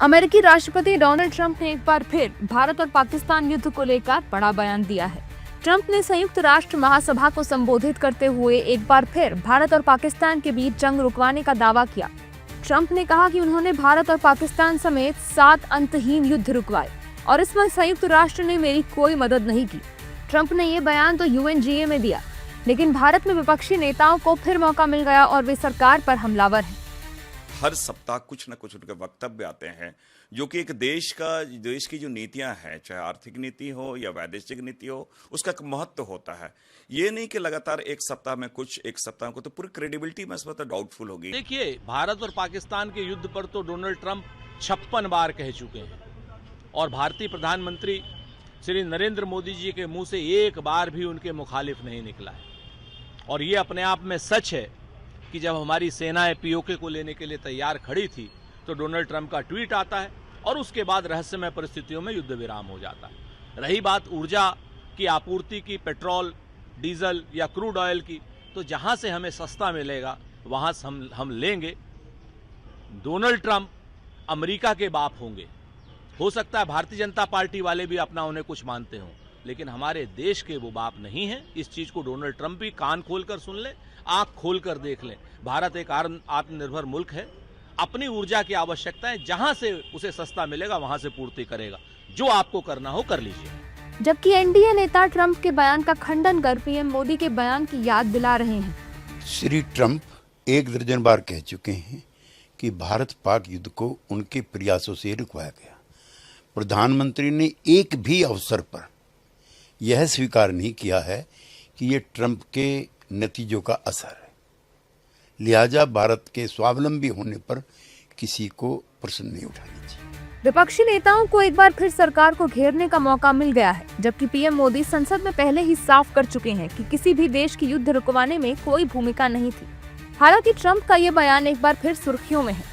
अमेरिकी राष्ट्रपति Donald Trump ने एक बार फिर भारत और पाकिस्तान युद्ध को लेकर बड़ा बयान दिया है। ट्रंप ने संयुक्त राष्ट्र महासभा को संबोधित करते हुए एक बार फिर भारत और पाकिस्तान के बीच जंग रुकवाने का दावा किया। ट्रंप ने कहा कि उन्होंने भारत और पाकिस्तान समेत 7 अंतहीन युद्ध रुकवाए और इसमें संयुक्त राष्ट्र ने मेरी कोई मदद नहीं की। ट्रंप ने ये बयान तो यूएनजीए में दिया, लेकिन भारत में विपक्षी नेताओं को फिर मौका मिल गया और वे सरकार पर हमलावर हैं। हर सप्ताह कुछ न कुछ उनके वक्तव्य आते हैं जो कि एक देश की जो नीतियां हैं, चाहे आर्थिक नीति हो या वैदेशिक नीति हो, उसका एक महत्व होता है। ये नहीं कि लगातार एक सप्ताह में कुछ, एक सप्ताह को तो पूरी क्रेडिबिलिटी में इस वक्त डाउटफुल होगी। देखिए, भारत और पाकिस्तान के युद्ध पर तो डोनाल्ड ट्रंप 56 बार कह चुके हैं और भारतीय प्रधानमंत्री श्री नरेंद्र मोदी जी के मुंह से एक बार भी उनके मुखालिफ नहीं निकला है। और ये अपने आप में सच है कि जब हमारी सेनाएं पीओके को लेने के लिए तैयार खड़ी थी तो डोनाल्ड ट्रंप का ट्वीट आता है और उसके बाद रहस्यमय परिस्थितियों में युद्ध विराम हो जाता है। रही बात ऊर्जा की आपूर्ति की, पेट्रोल, डीजल या क्रूड ऑयल की, तो जहां से हमें सस्ता मिलेगा वहां से हम लेंगे। डोनाल्ड ट्रंप अमेरिका के बाप होंगे, हो सकता है भारतीय जनता पार्टी वाले भी अपना उन्हें कुछ मानते हों, लेकिन हमारे देश के वो बाप नहीं हैं। इस चीज को डोनाल्ड ट्रंप भी कान खोलकर सुन ले, आंख खोलकर देख लें। भारत एक आत्मनिर्भर मुल्क है, अपनी ऊर्जा की आवश्यकताएं जहां से उसे सस्ता मिलेगा वहां से पूर्ति करेगा। जो आपको करना हो कर लीजिए। जबकि एनडीए नेता ट्रंप के बयान का खंडन कर पीएम मोदी के बयान की याद दिला रहे हैं। श्री ट्रंप 1 दर्जन बार कह चुके हैं कि भारत पाक युद्ध को उनके प्रयासों से रुकवाया गया। प्रधानमंत्री ने एक भी अवसर पर यह स्वीकार नहीं किया है कि ये ट्रंप के नतीजों का असर है। लिहाजा भारत के स्वावलंबी होने पर किसी को प्रश्न नहीं उठानी चाहिए। विपक्षी नेताओं को एक बार फिर सरकार को घेरने का मौका मिल गया है, जबकि पीएम मोदी संसद में पहले ही साफ कर चुके हैं कि किसी भी देश की युद्ध रुकवाने में कोई भूमिका नहीं थी। हालांकि ट्रंप का ये बयान एक बार फिर सुर्खियों में है।